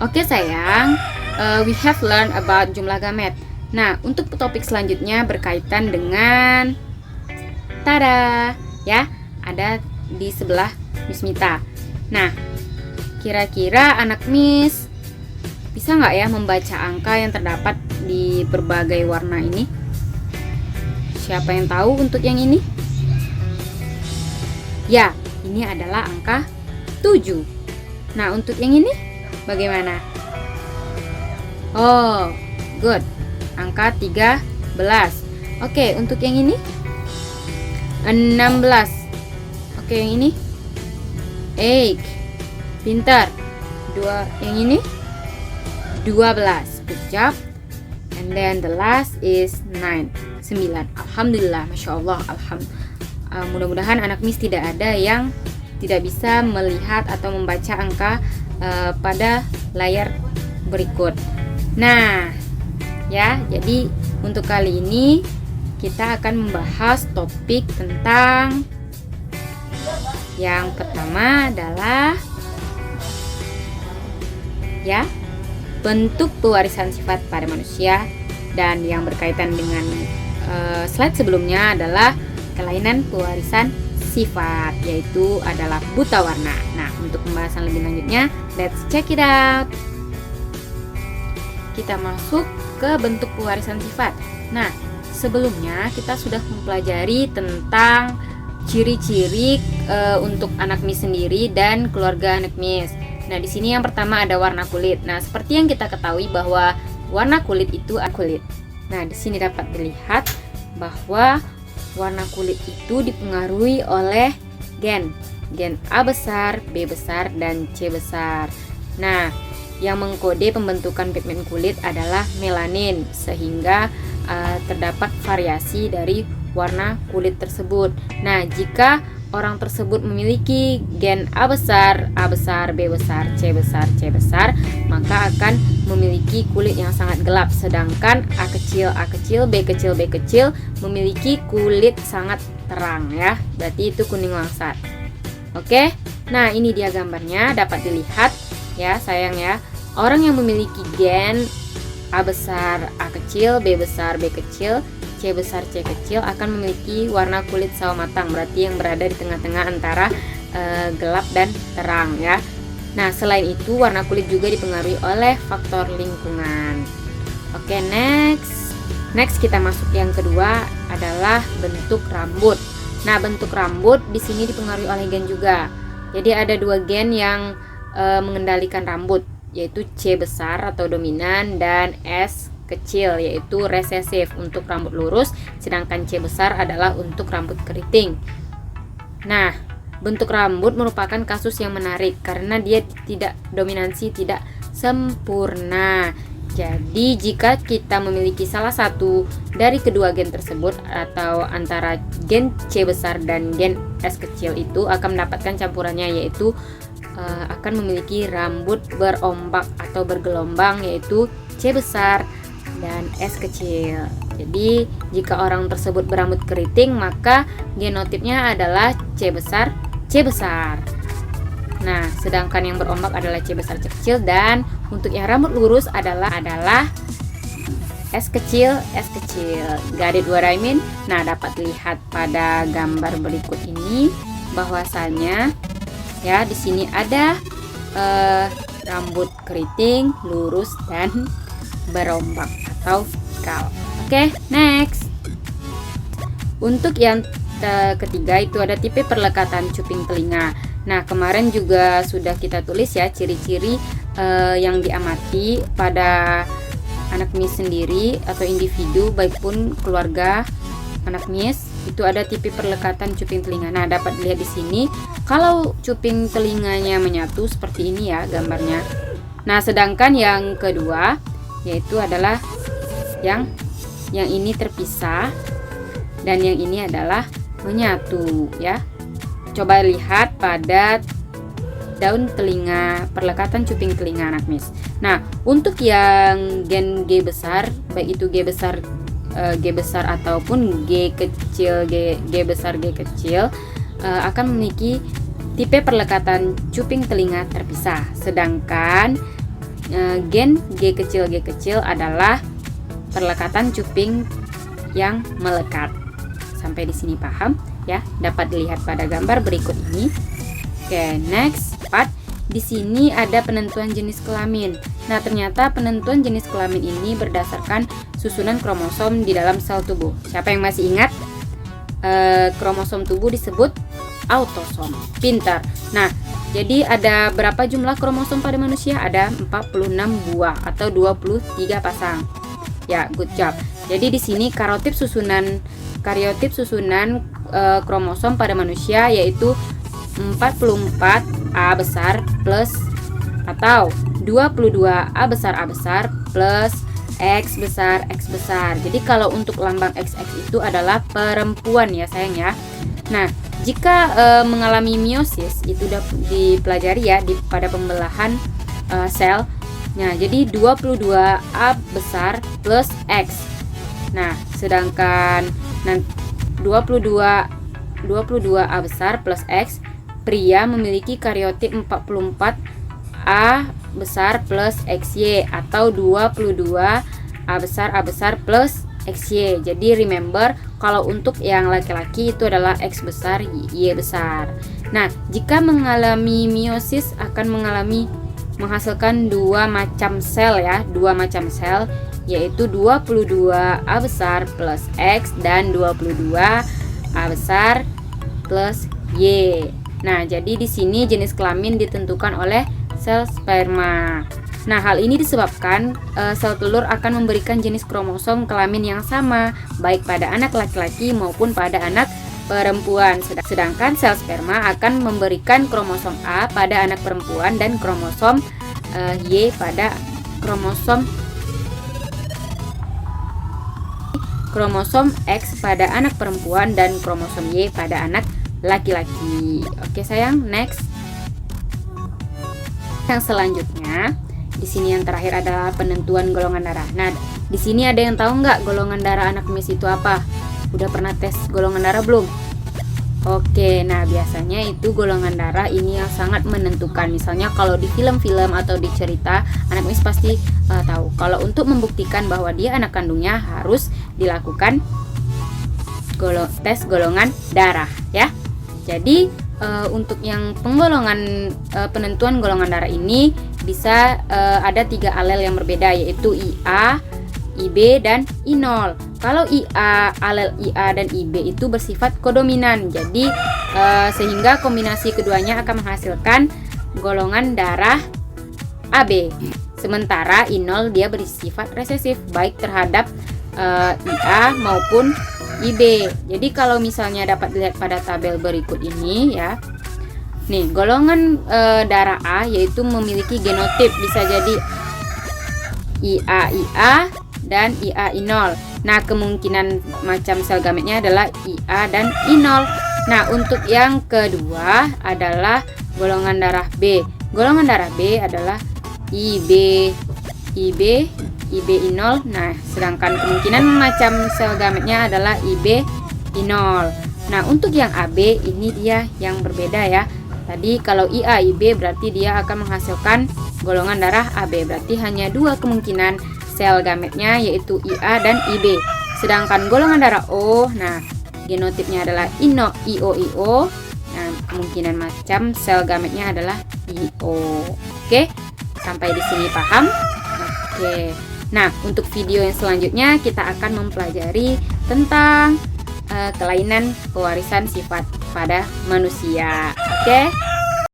Oke sayang, we have learned about jumlah gamet. Nah, untuk topik selanjutnya berkaitan dengan tada, ya, ada di sebelah Miss Mita. Nah, kira-kira anak Miss bisa nggak ya membaca angka yang terdapat di berbagai warna ini? Siapa yang tahu untuk yang ini? Ya, ini adalah angka 7. Nah, untuk yang ini bagaimana? Oh, good. Angka 13. Oke, untuk yang ini 16. Oke, yang ini 8. Pintar. Yang ini 12. Good job. And then the last is 9. Alhamdulillah, Masya Allah. Mudah-mudahan anak Miss tidak ada yang tidak bisa melihat atau membaca angka pada layar berikut. Nah, ya, jadi untuk kali ini kita akan membahas topik tentang yang pertama adalah ya, bentuk pewarisan sifat pada manusia, dan yang berkaitan dengan slide sebelumnya adalah kelainan pewarisan sifat, yaitu adalah buta warna. Nah, untuk pembahasan lebih lanjutnya, let's check it out. Kita masuk ke bentuk pewarisan sifat. Nah, sebelumnya kita sudah mempelajari tentang ciri-ciri untuk anak Miss sendiri dan keluarga anak Miss. Nah, di sini yang pertama ada warna kulit. Nah, seperti yang kita ketahui bahwa warna kulit itu kulit. Nah, di sini dapat dilihat bahwa warna kulit itu dipengaruhi oleh gen A besar, B besar, dan C besar. Nah, yang mengkode pembentukan pigmen kulit adalah melanin, sehingga terdapat variasi dari warna kulit tersebut. Nah, jika orang tersebut memiliki gen A besar, B besar, C besar, maka akan memiliki kulit yang sangat gelap. Sedangkan A kecil, B kecil memiliki kulit sangat terang, ya. Berarti itu kuning langsat. Oke. Nah, ini dia gambarnya, dapat dilihat ya sayang ya. Orang yang memiliki gen A besar, A kecil, B besar, B kecil, C besar, C kecil akan memiliki warna kulit sawo matang, berarti yang berada di tengah-tengah antara gelap dan terang, ya. Nah, selain itu warna kulit juga dipengaruhi oleh faktor lingkungan. Oke, next kita masuk yang kedua adalah bentuk rambut. Nah, bentuk rambut di sini dipengaruhi oleh gen juga. Jadi ada 2 gen yang mengendalikan rambut, yaitu C besar atau dominan dan S kecil yaitu resesif untuk rambut lurus, sedangkan C besar adalah untuk rambut keriting. Nah, bentuk rambut merupakan kasus yang menarik karena dia tidak dominansi, tidak sempurna. Jadi jika kita memiliki salah satu dari kedua gen tersebut atau antara gen C besar dan gen S kecil, itu akan mendapatkan campurannya, yaitu akan memiliki rambut berombak atau bergelombang, yaitu C besar dan S kecil. Jadi jika orang tersebut berambut keriting, maka genotipnya adalah C besar. Nah, sedangkan yang berombak adalah C besar, C kecil, dan untuk yang rambut lurus adalah S kecil. Got it what I mean? Nah, dapat lihat pada gambar berikut ini bahwasanya ya di sini ada rambut keriting, lurus, dan berombak atau kal. Oke, next. Untuk yang ketiga itu ada tipe perlekatan cuping telinga. Nah, kemarin juga sudah kita tulis ya ciri-ciri yang diamati pada anak Miss sendiri atau individu, baik pun keluarga anak Miss, itu ada tipe perlekatan cuping telinga. Nah, dapat dilihat di sini kalau cuping telinganya menyatu seperti ini ya gambarnya. Nah, sedangkan yang kedua yaitu adalah yang ini terpisah dan yang ini adalah menyatu, ya. Coba lihat pada daun telinga, perlekatan cuping telinga anak Miss. Nah, untuk yang gen G besar, baik itu G besar ataupun G kecil, G besar, G kecil, akan memiliki tipe perlekatan cuping telinga terpisah. Sedangkan gen G kecil adalah perlekatan cuping yang melekat. Sampai di sini paham ya? Dapat dilihat pada gambar berikut ini. Oke, next part. Di sini ada penentuan jenis kelamin. Nah, ternyata penentuan jenis kelamin ini berdasarkan susunan kromosom di dalam sel tubuh. Siapa yang masih ingat? Kromosom tubuh disebut autosom. Pintar. Nah, jadi ada berapa jumlah kromosom pada manusia? Ada 46 buah atau 23 pasang. Ya, good job. Jadi di sini karyotip susunan kromosom pada manusia yaitu 44 A besar plus atau 22 A besar plus X besar. Jadi kalau untuk lambang XX itu adalah perempuan ya sayang ya. Nah, jika mengalami meiosis itu dipelajari ya pada pembelahan sel. Nah, jadi 22 A besar plus X. Nah, sedangkan 22 A besar plus X, pria memiliki karyotip 44 A besar plus XY atau 22 A besar plus XY. Jadi remember kalau untuk yang laki-laki itu adalah X besar Y besar. Nah, jika mengalami meiosis akan menghasilkan dua macam sel ya, yaitu 22 A besar plus X dan 22 A besar plus Y. Nah, jadi di sini jenis kelamin ditentukan oleh sel sperma. Nah, hal ini disebabkan sel telur akan memberikan jenis kromosom kelamin yang sama baik pada anak laki-laki maupun pada anak perempuan. Sedangkan sel sperma akan memberikan kromosom A pada anak perempuan dan kromosom Y pada kromosom X pada anak perempuan dan kromosom Y pada anak laki-laki. Oke sayang, next. Yang selanjutnya, di sini yang terakhir adalah penentuan golongan darah. Nah, di sini ada yang tahu nggak golongan darah anak Miss itu apa? Udah pernah tes golongan darah belum? Oke, nah biasanya itu golongan darah ini yang sangat menentukan. Misalnya kalau di film-film atau di cerita, anak Miss pasti tahu. Kalau untuk membuktikan bahwa dia anak kandungnya harus dilakukan tes golongan darah ya. Jadi untuk yang penentuan golongan darah ini bisa ada 3 alel yang berbeda yaitu IA, IB dan I0. Kalau alel IA dan IB itu bersifat kodominan. Jadi sehingga kombinasi keduanya akan menghasilkan golongan darah AB. Sementara I0 dia bersifat resesif baik terhadap IA maupun IB. Jadi kalau misalnya dapat dilihat pada tabel berikut ini ya. Nih, golongan darah A yaitu memiliki genotip bisa jadi IA dan IA-I0. Nah, kemungkinan macam sel gametnya adalah IA dan I0. Nah, untuk yang kedua adalah golongan darah B. Golongan darah B adalah IB-I0. Nah, sedangkan kemungkinan macam sel gametnya adalah IB-I0. Nah, untuk yang AB ini dia yang berbeda ya. Tadi kalau IA-IB berarti dia akan menghasilkan golongan darah AB. Berarti hanya 2 kemungkinan sel gametnya yaitu IA dan IB. Sedangkan golongan darah O, nah genotipnya adalah IO-IO. Nah, kemungkinan macam sel gametnya adalah IO. Oke, sampai di sini paham? Oke. Nah, untuk video yang selanjutnya kita akan mempelajari tentang kelainan pewarisan sifat pada manusia. Oke.